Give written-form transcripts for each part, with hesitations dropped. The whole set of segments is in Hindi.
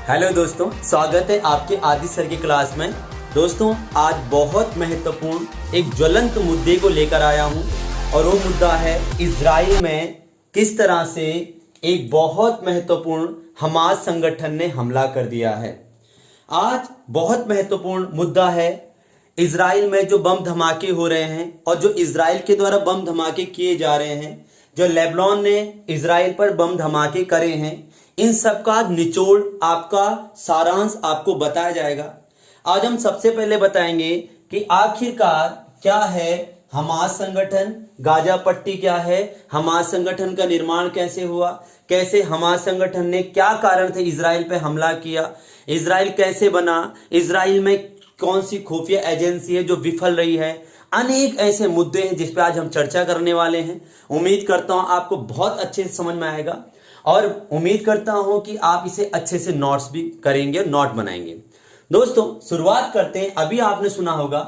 हेलो दोस्तों, स्वागत है आपके आदि सर की क्लास में। दोस्तों, आज बहुत महत्वपूर्ण एक ज्वलंत मुद्दे को लेकर आया हूं और वो मुद्दा है इजराइल में किस तरह से एक बहुत महत्वपूर्ण हमास संगठन ने हमला कर दिया है। आज बहुत महत्वपूर्ण मुद्दा है इजराइल में जो बम धमाके हो रहे हैं और जो इजराइल के द्वारा बम धमाके किए जा रहे हैं, जो लेबनान ने इजराइल पर बम धमाके करे हैं, इन सब का निचोड़ आपका सारांश आपको बताया जाएगा। आज हम सबसे पहले बताएंगे कि आखिरकार क्या है हमास संगठन, गाजा पट्टी क्या है, हमास संगठन का निर्माण कैसे हुआ, कैसे हमास संगठन ने क्या कारण थे इजराइल पे हमला किया, इजराइल कैसे बना, इजराइल में कौन सी खुफिया एजेंसी है जो विफल रही है। अनेक ऐसे मुद्दे हैं जिस पे आज हम चर्चा करने वाले हैं। उम्मीद करता हूं आपको बहुत अच्छे से समझ में आएगा और उम्मीद करता हूं कि आप इसे अच्छे से नोट्स भी करेंगे, नोट बनाएंगे। दोस्तों, शुरुआत करते हैं। अभी आपने सुना होगा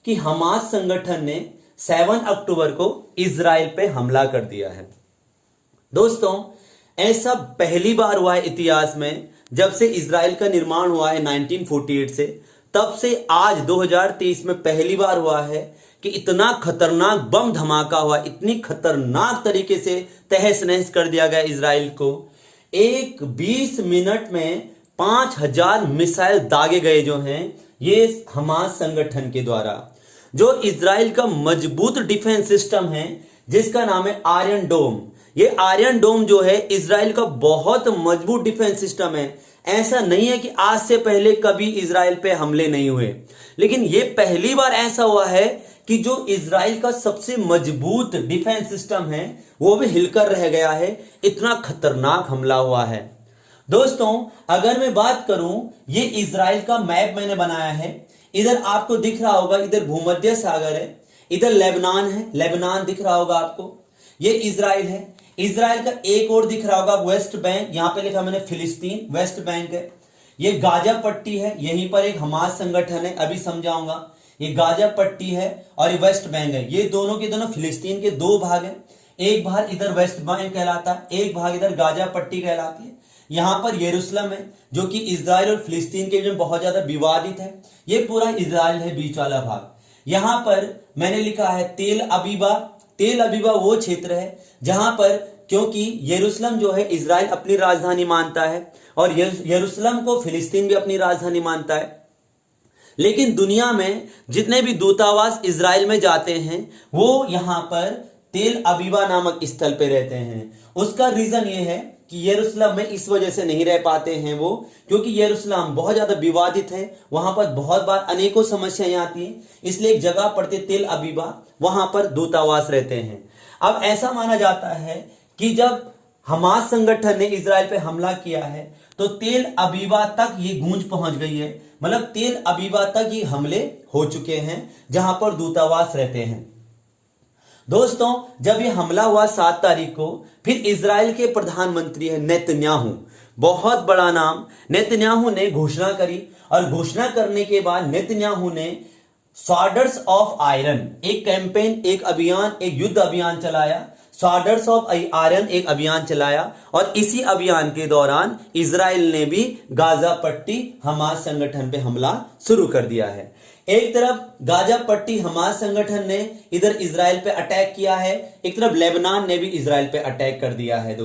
कि हमास संगठन ने 7 अक्टूबर को इजराइल पे हमला कर दिया है। दोस्तों, ऐसा पहली बार हुआ है इतिहास में, जब से इजराइल का निर्माण हुआ है 1948 से, तब से आज 2023 में पहली बार हुआ है कि इतना खतरनाक बम धमाका हुआ, इतनी खतरनाक तरीके से तहस नहस कर दिया गया इजराइल को। एक 20 मिनट में 5000 मिसाइल दागे गए जो हैं ये हमास संगठन के द्वारा। जो इजराइल का मजबूत डिफेंस सिस्टम है जिसका नाम है आयरन डोम, ये आयरन डोम जो है इजराइल का बहुत मजबूत डिफेंस सिस्टम है। ऐसा नहीं है कि आज से पहले कभी इजराइल पे हमले नहीं हुए, लेकिन ये पहली बार ऐसा हुआ है कि जो इजराइल का सबसे मजबूत डिफेंस सिस्टम है वो भी हिलकर रह गया है। इतना खतरनाक हमला हुआ है। दोस्तों, अगर मैं बात करूं, ये इजराइल का मैप मैंने बनाया है। इधर आपको दिख रहा होगा, इधर भूमध्य सागर है, इधर लेबनान है, लेबनान दिख रहा होगा आपको। ये इजराइल है। इजराइल का एक और दिख रहा होगा वेस्ट बैंक, यहां पे लिखा मैंने फिलिस्तीन, वेस्ट बैंक है। ये गाजा पट्टी है, यहीं पर एक हमास संगठन है, अभी समझाऊंगा। ये गाजा पट्टी है और ये वेस्ट बैंक है। ये दोनों के दोनों फिलिस्तीन के दो भाग हैं। एक भाग इधर वेस्ट बैंक कहलाता है, एक भाग इधर गाजा पट्टी कहलाती है। यहां पर यरूशलेम है जो कि इजराइल और फिलिस्तीन के बीच बहुत ज्यादा विवादित है। ये पूरा इजराइल है, बीच वाला भाग। यहां पर मैंने लिखा है तेल अबीबा। तेल अबीबा वो क्षेत्र है जहां पर, क्योंकि यरूशलेम जो है इजराइल अपनी राजधानी मानता है और यरूशलेम को फिलिस्तीन भी अपनी राजधानी मानता है। लेकिन दुनिया में जितने भी दूतावास इजराइल में जाते हैं वो यहां पर तेल अबीबा नामक स्थल पे रहते हैं। उसका रीजन ये है कि यरूशलेम में इस वजह से नहीं रह पाते हैं वो, क्योंकि यरूशलेम बहुत ज्यादा विवादित है। वहां पर बहुत बार अनेकों समस्याएं आती हैं, इसलिए एक जगह पड़ती तेल अबीबा, वहां पर दूतावास रहते हैं। अब ऐसा माना जाता है कि जब हमास संगठन ने इजराइल पे हमला किया है तो तेल अबीबा तक ये गूंज पहुंच गई है। मतलब तेल अबीबा तक ये हमले हो चुके हैं जहां पर दूतावास रहते हैं। दोस्तों, जब ये हमला हुआ 7 तारीख को, फिर इजराइल के प्रधानमंत्री है नेतन्याहू, बहुत बड़ा नाम, नेतन्याहू ने घोषणा करी और घोषणा करने के बाद नेतन्याहू ने स्वॉर्ड्स ऑफ आयरन एक कैंपेन, एक अभियान, एक युद्ध अभियान चलाया। स्वॉर्ड्स ऑफ आयरन एक अभियान चलाया और इसी अभियान के दौरान इजराइल ने भी गाजा पट्टी हमास संगठन पे हमला शुरू कर दिया है। एक तरफ गाजा पट्टी हमास संगठन ने इधर इजराइल पे अटैक किया है, एक तरफ लेबनान ने भी इजराइल पे अटैक कर दिया है।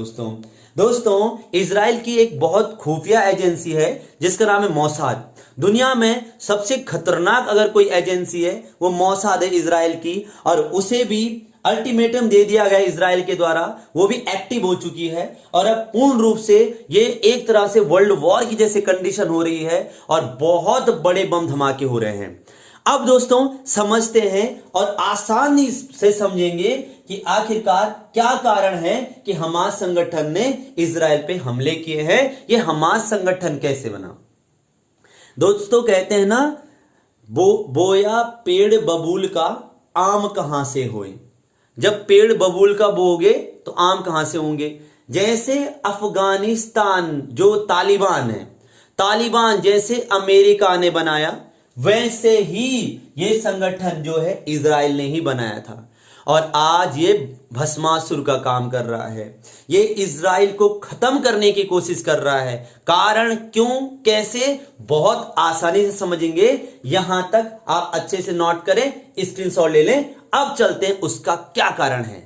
दोस्तों, इजराइल की एक बहुत खुफिया एजेंसी है जिसका नाम है मोसाद। दुनिया में सबसे खतरनाक अगर कोई एजेंसी है वो मोसाद है इजराइल की, और उसे भी अल्टीमेटम दे दिया गया इजराइल के द्वारा, वो भी एक्टिव हो चुकी है और अब पूर्ण रूप से ये एक तरह से वर्ल्ड वॉर की जैसे कंडीशन हो रही है और बहुत बड़े बम धमाके हो रहे हैं। अब दोस्तों, समझते हैं और आसानी से समझेंगे कि आखिरकार क्या कारण है कि हमास संगठन ने इजराइल पे हमले किए हैं। ये हमास संगठन कैसे बना? दोस्तों, कहते हैं ना, बोया पेड़ बबूल का आम कहां से होए। जब पेड़ बबूल का बोगे तो आम कहां से होंगे। जैसे अफगानिस्तान जो तालिबान है, तालिबान जैसे अमेरिका ने बनाया, वैसे ही ये संगठन जो है इजराइल ने ही बनाया था। और आज ये भस्मासुर का काम कर रहा है। ये इजराइल को खत्म करने की कोशिश कर रहा है। कारण क्यों, कैसे, बहुत आसानी से समझेंगे। यहां तक आप अच्छे से नोट करें, स्क्रीनशॉट ले लें। अब चलते हैं उसका क्या कारण है।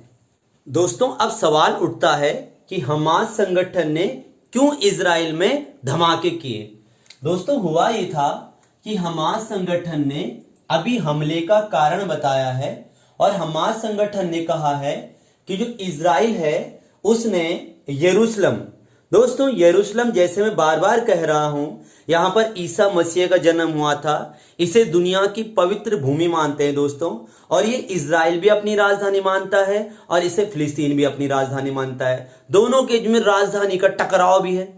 दोस्तों, अब सवाल उठता है कि हमास संगठन ने क्यों इजराइल में धमाके किए। दोस्तों, हुआ ये था कि हमास संगठन ने अभी हमले का कारण बताया है और हमास संगठन ने कहा है कि जो इजराइल है उसने यरूशलेम, दोस्तों यरूशलेम जैसे मैं बार बार कह रहा हूं, यहां पर ईसा मसीह का जन्म हुआ था। इसे दुनिया की पवित्र भूमि मानते हैं दोस्तों, और ये इजराइल भी अपनी राजधानी मानता है और इसे फिलिस्तीन भी अपनी राजधानी मानता है। दोनों के में राजधानी का टकराव भी है।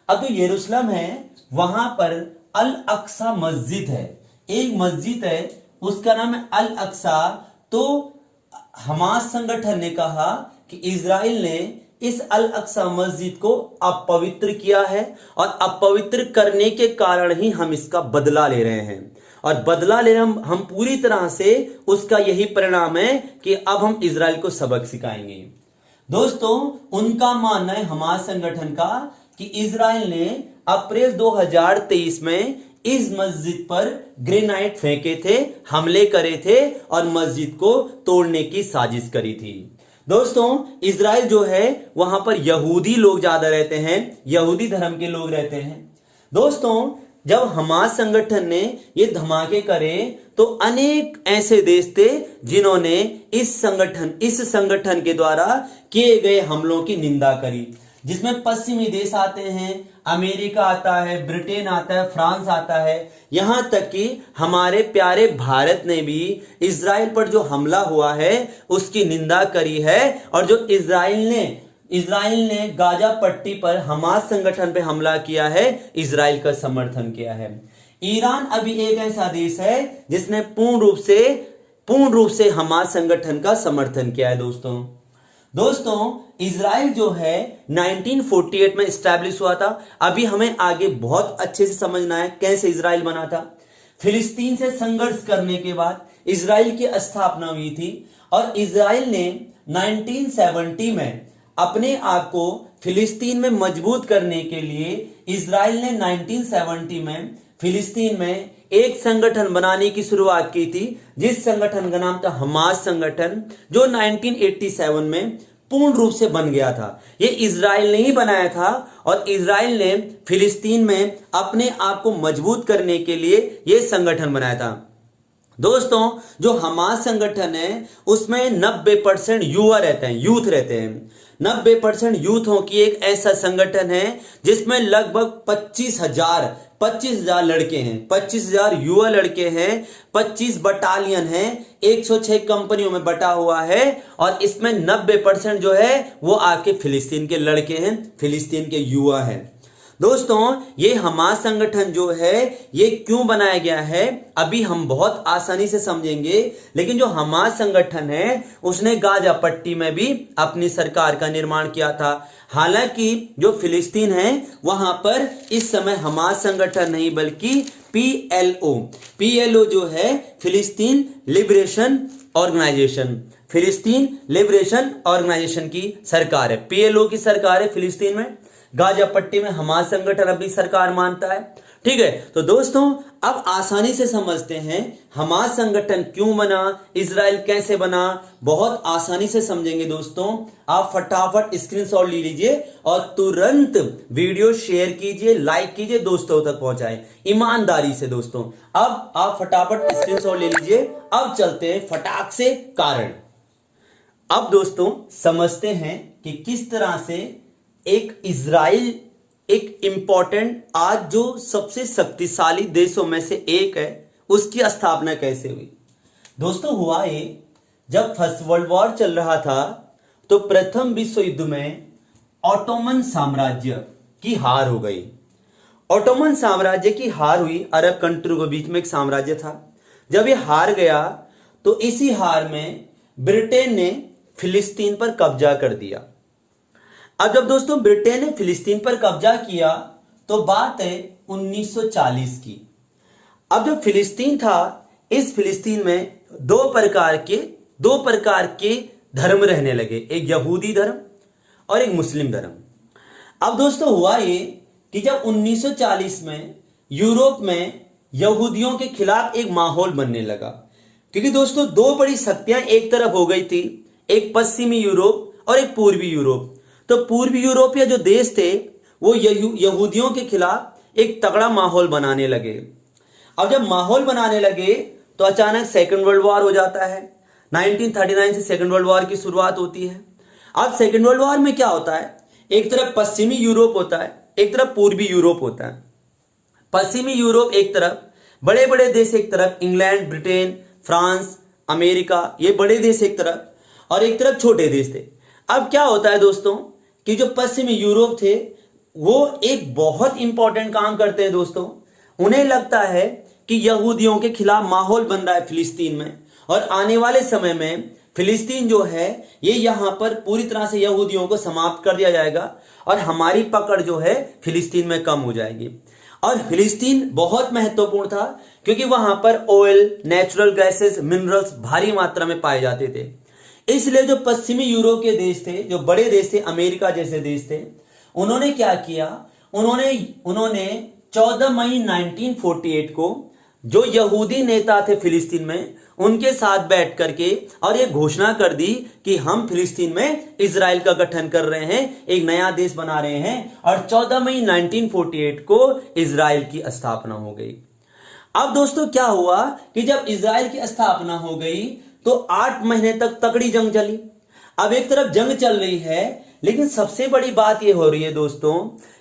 अब जो यरूशलेम है वहां पर अल अक्सा मस्जिद है, एक मस्जिद है, उसका नाम है अल अक्सा। तो हमास संगठन ने कहा कि इजराइल ने इस अल अक्सा मस्जिद को अपवित्र किया है और अपवित्र करने के कारण ही हम इसका बदला ले रहे हैं, और बदला ले हम पूरी तरह से उसका यही परिणाम है कि अब हम इजराइल को सबक सिखाएंगे। दोस्तों, उनका मानना है हमास संगठन का कि इजराइल ने अप्रैल 2023 में इस मस्जिद पर ग्रेनाइट फेंके थे, हमले करे थे और मस्जिद को तोड़ने की साजिश करी थी। दोस्तों, इजराइल जो है वहां पर यहूदी लोग ज्यादा रहते हैं, यहूदी धर्म के लोग रहते हैं। दोस्तों, जब हमास संगठन ने ये धमाके करे तो अनेक ऐसे देश थे जिन्होंने इस संगठन के द्वारा किए गए हमलों की निंदा करी, जिसमें पश्चिमी देश आते हैं, अमेरिका आता है, ब्रिटेन आता है, फ्रांस आता है, यहां तक कि हमारे प्यारे भारत ने भी इजराइल पर जो हमला हुआ है उसकी निंदा करी है। और जो इजराइल ने गाजा पट्टी पर हमास संगठन पे हमला किया है, इजराइल का समर्थन किया है। ईरान अभी एक ऐसा देश है जिसने पूर्ण रूप से हमास संगठन का समर्थन किया है। दोस्तों, इजराइल जो है 1948 में स्टैब्लिश हुआ था। अभी हमें आगे बहुत अच्छे से समझना है कैसे इजराइल बना था। फिलिस्तीन से संघर्ष करने के बाद इजराइल की स्थापना हुई थी और इजराइल ने 1970 में अपने आप को फिलिस्तीन में मजबूत करने के लिए इजराइल ने 1970 में फिलिस्तीन में एक संगठन बनाने की शुरुआत की थी, जिस संगठन का नाम था हमास संगठन, जो 1987 में पूर्ण रूप से बन गया था। ये इजराइल ने ही बनाया था और इजराइल ने फिलिस्तीन में अपने आप को मजबूत करने के लिए ये संगठन बनाया था। दोस्तों, जो हमास संगठन है उसमें 90% युवा रहते हैं, यूथ रहते हैं। 90% यूथों की एक ऐसा संगठन है जिसमें लगभग 25,000 लड़के हैं, 25,000 युवा लड़के हैं, 25 बटालियन हैं, 106 कंपनियों में बटा हुआ है और इसमें 90% जो है वो आपके फिलिस्तीन के लड़के हैं, फिलिस्तीन के युवा हैं। दोस्तों, ये हमास संगठन जो है ये क्यों बनाया गया है अभी हम बहुत आसानी से समझेंगे। लेकिन जो हमास संगठन है उसने गाजा पट्टी में भी अपनी सरकार का निर्माण किया था। हालांकि जो फिलिस्तीन है वहां पर इस समय हमास संगठन नहीं बल्कि पीएलओ जो है फिलिस्तीन लिबरेशन ऑर्गेनाइजेशन की सरकार है। पीएलओ की सरकार है फिलिस्तीन में। गाजा पट्टी में हमास संगठन अपनी सरकार मानता है। ठीक है, तो दोस्तों अब आसानी से समझते हैं हमास संगठन क्यों बना, इजराइल कैसे बना, बहुत आसानी से समझेंगे। दोस्तों, आप फटाफट स्क्रीनशॉट ले लीजिए और तुरंत वीडियो शेयर कीजिए, लाइक कीजिए, दोस्तों तक पहुंचाएं ईमानदारी से। दोस्तों, अब आप फटाफट स्क्रीनशॉट ले लीजिए। अब चलते हैं फटाक से कारण। अब दोस्तों समझते हैं कि किस तरह से एक इजराइल एक इंपॉर्टेंट आज जो सबसे शक्तिशाली देशों में से एक है उसकी स्थापना कैसे हुई। दोस्तों, हुआ ये जब फर्स्ट वर्ल्ड वॉर चल रहा था तो प्रथम विश्व युद्ध में ऑटोमन साम्राज्य की हार हो गई। ऑटोमन साम्राज्य की हार हुई, अरब कंट्रियों के बीच में एक साम्राज्य था। जब ये हार गया तो इसी हार में ब्रिटेन ने फिलिस्तीन पर कब्जा कर दिया। अब जब दोस्तों ब्रिटेन ने फिलिस्तीन पर कब्जा किया तो बात है 1940 की। अब जो फिलिस्तीन था, इस फिलिस्तीन में दो प्रकार के दो प्रकार के धर्म रहने लगे, एक यहूदी धर्म और एक मुस्लिम धर्म। अब दोस्तों हुआ ये कि जब 1940 में यूरोप में यहूदियों के खिलाफ एक माहौल बनने लगा, क्योंकि दोस्तों दो बड़ी शक्तियां एक तरफ हो गई थी, एक पश्चिमी यूरोप और एक पूर्वी यूरोप। तो पूर्वी यूरोपीय जो देश थे वो यहूदियों के खिलाफ एक तगड़ा माहौल बनाने लगे। अब जब माहौल बनाने लगे तो अचानक सेकेंड वर्ल्ड वॉर हो जाता है। 1939 से सेकेंड वर्ल्ड वॉर की शुरुआत होती है। अब सेकेंड वर्ल्ड वॉर में क्या होता है, एक तरफ पश्चिमी यूरोप होता है, एक तरफ पूर्वी यूरोप होता है। पश्चिमी यूरोप एक तरफ, बड़े बड़े देश एक तरफ, इंग्लैंड, ब्रिटेन, फ्रांस, अमेरिका, ये बड़े देश एक तरफ, और एक तरफ छोटे देश थे। अब क्या होता है दोस्तों कि जो पश्चिमी यूरोप थे वो एक बहुत इंपॉर्टेंट काम करते हैं दोस्तों। उन्हें लगता है कि यहूदियों के खिलाफ माहौल बन रहा है फिलिस्तीन में, और आने वाले समय में फिलिस्तीन जो है ये यहां पर पूरी तरह से यहूदियों को समाप्त कर दिया जाएगा और हमारी पकड़ जो है फिलिस्तीन में कम हो जाएगी। और फिलिस्तीन बहुत महत्वपूर्ण था क्योंकि वहां पर ऑयल, नेचुरल गैसेस, मिनरल्स भारी मात्रा में पाए जाते थे। इसलिए जो पश्चिमी यूरोप के देश थे, जो बड़े देश थे, अमेरिका जैसे देश थे, उन्होंने क्या किया, उन्होंने 14 मई 1948 को जो यहूदी नेता थे फिलिस्तीन में उनके साथ बैठ करके और ये घोषणा कर दी कि हम फिलिस्तीन में इजराइल का गठन कर रहे हैं, एक नया देश बना रहे हैं, और 14 मई 1948 को इजराइल की स्थापना हो गई। अब दोस्तों क्या हुआ कि जब इजराइल की स्थापना हो गई तो 8 महीने तक तगड़ी जंग चली। अब एक तरफ जंग चल रही है, लेकिन सबसे बड़ी बात यह हो रही है दोस्तों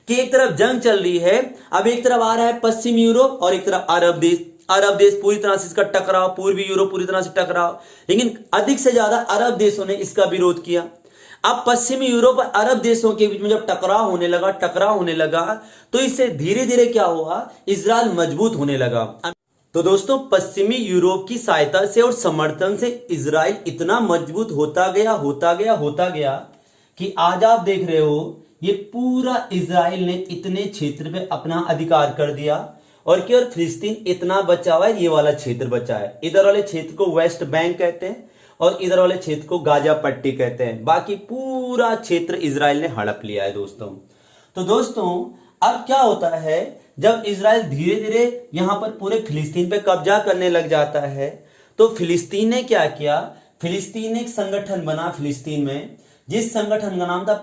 कि एक तरफ जंग चल रही है, अब एक तरफ आ रहा है पश्चिमी यूरोप और एक तरफ अरब देश पूरी तरह से इसका टकराव, पूर्वी यूरोप पूरी तरह से टकराव, लेकिन अधिक से ज्यादा अरब देशों ने इसका विरोध किया। अब पश्चिमी यूरोप और अरब देशों के बीच में जब टकराव होने लगा तो इससे धीरे धीरे क्या हुआ, इजराइल मजबूत होने लगा। तो दोस्तों पश्चिमी यूरोप की सहायता से और समर्थन से इजराइल इतना मजबूत होता गया कि आज आप देख रहे हो ये पूरा इजराइल ने इतने क्षेत्र पे अपना अधिकार कर दिया, और केवल फिलिस्तीन इतना बचा हुआ है, ये वाला क्षेत्र बचा है। इधर वाले क्षेत्र को वेस्ट बैंक कहते हैं और इधर वाले क्षेत्र को गाजा पट्टी कहते हैं। बाकी पूरा क्षेत्र इजराइल ने हड़प लिया है दोस्तों। तो दोस्तों अब क्या होता है, जब इजराइल धीरे धीरे यहां पर पूरे फिलिस्तीन पे कब्जा करने लग जाता है तो फिलिस्तीन ने क्या किया, फिलिस्तीन ने एक संगठन बना फिलिस्तीन में, जिस संगठन का नाम था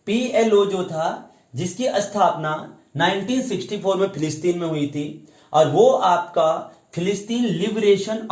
पीएलओ जो था, जिसकी स्थापना 1964 में फिलिस्तीन में हुई थी, और वो आपका फिलिस्तीन लिबरेशन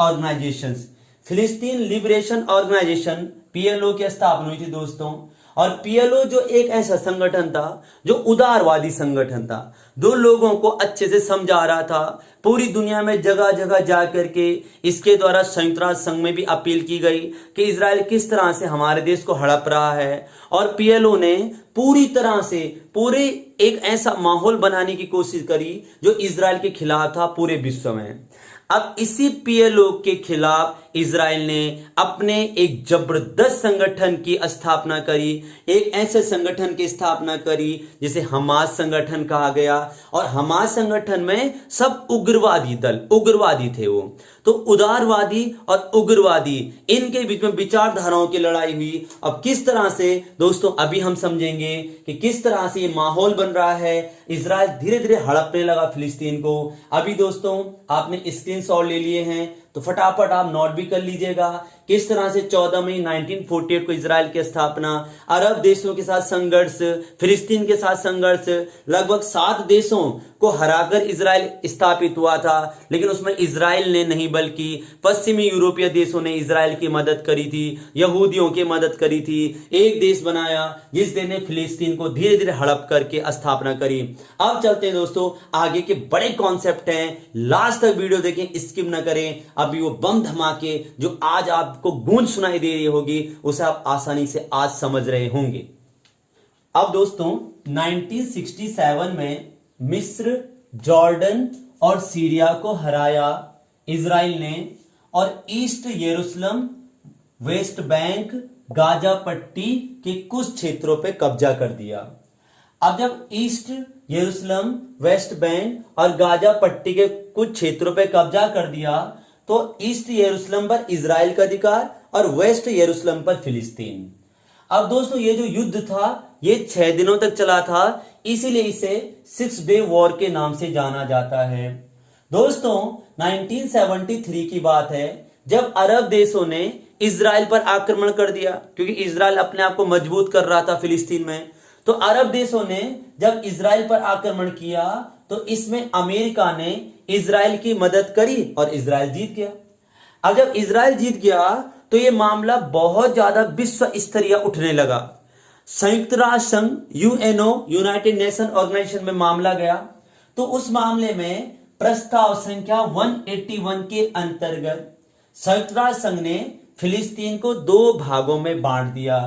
ऑर्गेनाइजेशन पीएलओ की स्थापना हुई थी दोस्तों। और पीएलओ जो एक ऐसा संगठन था जो उदारवादी संगठन था, दो लोगों को अच्छे से समझा रहा था। पूरी दुनिया में जगह जगह जाकर के इसके द्वारा संयुक्त राष्ट्र संघ में भी अपील की गई कि इजराइल किस तरह से हमारे देश को हड़प रहा है, और पीएलओ ने पूरी तरह से पूरे एक ऐसा माहौल बनाने की कोशिश करी जो इजराइल के खिलाफ था पूरे विश्व में। अब इसी पीएलओ के खिलाफ इजराइल ने अपने एक जबरदस्त संगठन की स्थापना करी, एक ऐसे संगठन की स्थापना करी जिसे हमास संगठन कहा गया, और हमास संगठन में सब उग्रवादी थे वो। तो उदारवादी और उग्रवादी इनके बीच में विचारधाराओं की लड़ाई हुई। अब किस तरह से दोस्तों अभी हम समझेंगे कि किस तरह से ये माहौल बन रहा है, इजराइल धीरे धीरे हड़पने लगा फिलिस्तीन को। अभी दोस्तों आपने स्क्रीनशॉट ले लिए हैं तो फटाफट आप नोट भी कर लीजिएगा किस तरह से 14 मई 1948 को इजराइल की स्थापना, अरब देशों के साथ संघर्ष, फिलिस्तीन के साथ संघर्ष, लगभग 7 देशों को हराकर इजराइल स्थापित हुआ था। लेकिन उसमें इजराइल ने नहीं बल्कि पश्चिमी यूरोपीय देशों ने इजराइल की मदद करी थी, यहूदियों की मदद करी थी, एक देश बनाया जिस देश ने फिलिस्तीन को धीरे धीरे हड़प करके स्थापना करी। अब चलते हैं दोस्तों, आगे के बड़े कॉन्सेप्ट हैं, लास्ट तक वीडियो देखें, स्किप न करें। अभी वो बम धमाके जो आज आपको गूंज सुनाई दे रही होगी उसे आप आसानी से आज समझ रहे होंगे। अब दोस्तों 1967 में मिस्र, जॉर्डन और सीरिया को हराया इजराइल ने, और ईस्ट यरूशलेम, वेस्ट बैंक, गाजा पट्टी के कुछ क्षेत्रों पे कब्जा कर दिया। अब जब ईस्ट यरूशलेम, वेस्ट बैंक और गाजा पट्टी के कुछ क्षेत्रों पे कब्जा कर दिया तो ईस्ट यरूशलेम पर इजराइल का अधिकार और वेस्ट यरूशलेम पर फिलिस्तीन। अब दोस्तों ये जो युद्ध था ये 6 दिनों तक चला था, इसीलिए इसे 6 डे वॉर के नाम से जाना जाता है। दोस्तों 1973 की बात है जब अरब देशों ने इजराइल पर आक्रमण कर दिया, क्योंकि इजराइल अपने आप को मजबूत कर रहा था फिलिस्तीन में। तो अरब देशों ने जब इजराइल पर आक्रमण किया तो इसमें अमेरिका ने इजराइल की मदद करी और इजराइल जीत गया। अब जब इजराइल जीत गया तो यह मामला बहुत ज्यादा विश्व स्तरीय उठने लगा। संयुक्त राष्ट्र संघ यूएनओ यूनाइटेड नेशन ऑर्गेनाइजेशन में मामला गया। तो उस मामले में प्रस्ताव संख्या 181 के अंतर्गत संयुक्त राष्ट्र संघ ने फिलिस्तीन को 2 भागों में बांट दिया।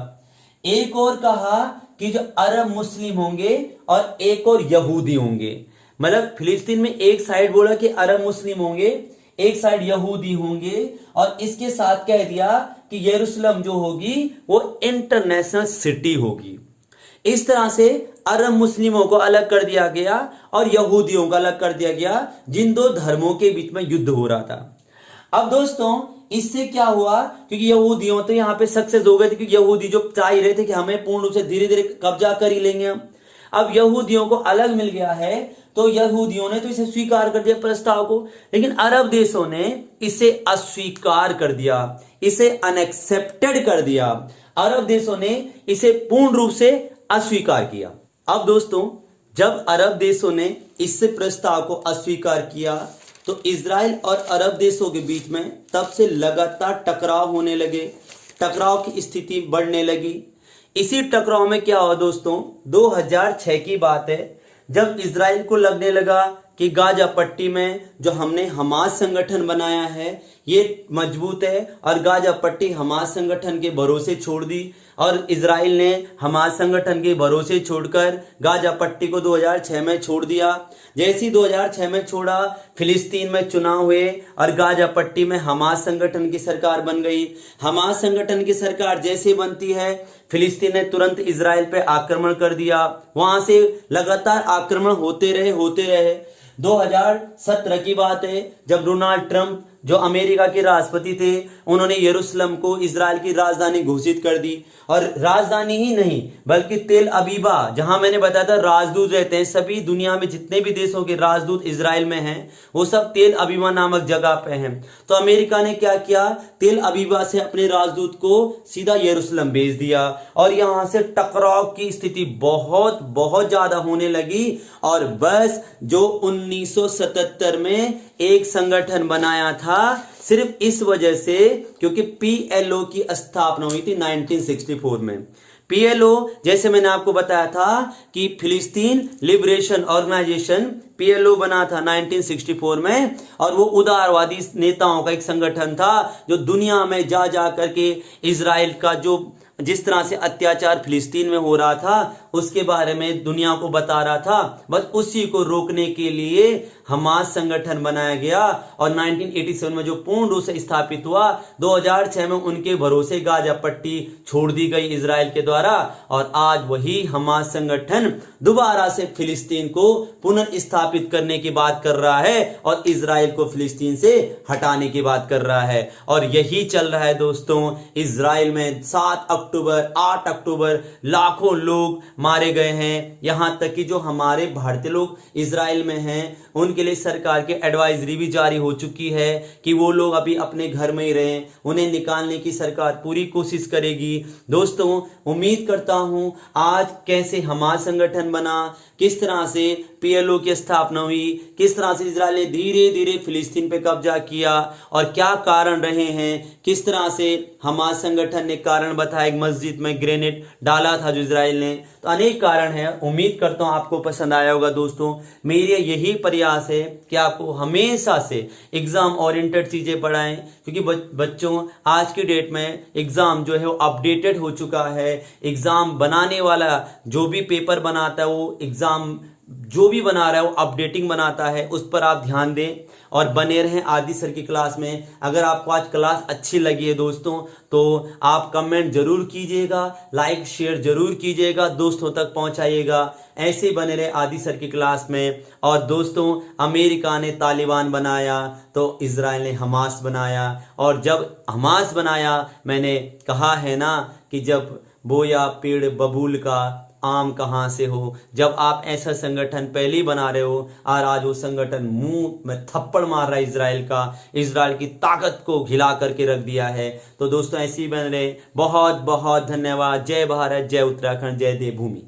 एक और कहा कि जो अरब मुस्लिम होंगे और एक और यहूदी होंगे। मतलब फिलिस्तीन में एक साइड बोला कि अरब मुस्लिम होंगे, एक साइड यहूदी होंगे, और इसके साथ कह दिया कि यरूशलेम जो होगी वो इंटरनेशनल सिटी होगी। इस तरह से अरब मुस्लिमों को अलग कर दिया गया और यहूदियों को अलग कर दिया गया, जिन 2 धर्मों के बीच में युद्ध हो रहा था। अब दोस्तों इससे क्या हुआ, क्योंकि यहूदियों तो यहां पे सक्सेस हो गए थे, क्योंकि यहूदी जो चाह रहे थे कि हमें पूर्ण रूप से धीरे धीरे कब्जा कर ही लेंगे हम। अब यहूदियों को अलग मिल गया है तो यहूदियों ने तो इसे स्वीकार कर दिया प्रस्ताव को, लेकिन अरब देशों ने इसे अस्वीकार कर दिया, इसे अनएक्सेप्टेड कर दिया। अरब देशों ने इसे पूर्ण रूप से अस्वीकार किया। अब दोस्तों जब अरब देशों ने इस प्रस्ताव को अस्वीकार किया तो इजराइल और अरब देशों के बीच में तब से लगातार टकराव होने लगे, टकराव की स्थिति बढ़ने लगी। इसी टकराव में क्या हुआ दोस्तों, 2006 की बात है जब इजराइल को लगने लगा कि गाजा पट्टी में जो हमने हमास संगठन बनाया है ये मजबूत है, और गाजा पट्टी हमास संगठन के भरोसे छोड़ दी, और इजराइल ने हमास संगठन के भरोसे छोड़कर गाजा पट्टी को 2006 में छोड़ दिया। जैसे ही 2006 में छोड़ा, फिलिस्तीन में चुनाव हुए और गाजा पट्टी में हमास संगठन की सरकार बन गई। हमास संगठन की सरकार जैसे बनती है, फिलिस्तीन ने तुरंत इजराइल पे आक्रमण कर दिया। वहां से लगातार आक्रमण होते रहे। 2017 की बात है जब डोनाल्ड ट्रंप जो अमेरिका के राष्ट्रपति थे, उन्होंने यरूशलेम को इजराइल की राजधानी घोषित कर दी। और राजधानी ही नहीं बल्कि तेल अबीबा, जहां मैंने बताया था राजदूत रहते हैं, सभी दुनिया में जितने भी देशों के राजदूत इजराइल में हैं वो सब तेल अबीबा नामक जगह पे हैं। तो अमेरिका ने क्या किया, तेल अबीबा से अपने राजदूत को सीधा यरूशलेम भेज दिया, और यहां से टकराव की स्थिति बहुत बहुत ज्यादा होने लगी। और बस जो 1977 में एक संगठन बनाया था सिर्फ इस वजह से, क्योंकि पीएलओ की स्थापना हुई थी 1964 में। पीएलओ जैसे मैंने आपको बताया था कि फिलिस्तीन लिबरेशन ऑर्गेनाइजेशन, पीएलओ बना था 1964 में, और वो उदारवादी नेताओं का एक संगठन था जो दुनिया में जा जा करके इजराइल का जो जिस तरह से अत्याचार फिलिस्तीन में हो रहा था उसके बारे में दुनिया को बता रहा था। बस उसी को रोकने के लिए हमास संगठन बनाया गया, और 1987 में जो पूर्ण रूप से स्थापित हुआ, 2006 में उनके भरोसे गाजा पट्टी छोड़ दी गई इजराइल के द्वारा, और आज वही हमास संगठन दोबारा से फिलिस्तीन को पुनर्स्थापित करने की बात कर रहा है और इजराइल को फिलिस्तीन से हटाने की बात कर रहा है। और यही चल रहा है दोस्तों। इजराइल में 7 अक्टूबर 8 अक्टूबर लाखों लोग मारे गए हैं। यहां तक कि जो हमारे भारतीय लोग इजराइल में हैं उनके लिए सरकार की एडवाइजरी भी जारी हो चुकी है कि वो लोग अभी अपने घर में ही रहें, उन्हें निकालने की सरकार पूरी कोशिश करेगी। दोस्तों उम्मीद करता हूं आज कैसे हमास संगठन बना, किस तरह से पीएलओ की स्थापना हुई, किस तरह से इजराइल ने धीरे धीरे फिलिस्तीन पे कब्जा किया और क्या कारण रहे हैं, किस तरह से हमास संगठन ने कारण बताया एक मस्जिद में ग्रेनेड डाला था जो इजराइल ने। तो अनेक कारण है। उम्मीद करता हूं आपको पसंद आया होगा दोस्तों। मेरे यही प्रयास है कि आपको हमेशा से एग्जाम ओरिएंटेड चीजें पढ़ाएं, क्योंकि बच्चों आज की डेट में एग्जाम जो है वो अपडेटेड हो चुका है। एग्जाम बनाने वाला जो भी पेपर बनाता है वो एग्जाम जो भी बना रहा है वो अपडेटिंग बनाता है, उस पर आप ध्यान दें और बने रहें आदि सर की क्लास में। अगर आपको आज क्लास अच्छी लगी है दोस्तों तो आप कमेंट जरूर कीजिएगा, लाइक शेयर जरूर कीजिएगा, दोस्तों तक पहुंचाइएगा। ऐसे बने रहे आदि सर की क्लास में। और दोस्तों, अमेरिका ने तालिबान बनाया तो इजराइल ने हमास बनाया, और जब हमास बनाया, मैंने कहा है ना कि जब बोया पेड़ बबूल का आम कहाँ से हो। जब आप ऐसा संगठन पहले ही बना रहे हो और आज वो संगठन मुंह में थप्पड़ मार रहा है इजराइल का, इजराइल की ताकत को घिला करके रख दिया है। तो दोस्तों ऐसे ही बन रहे। बहुत बहुत धन्यवाद। जय भारत, जय उत्तराखंड, जय देवभूमि।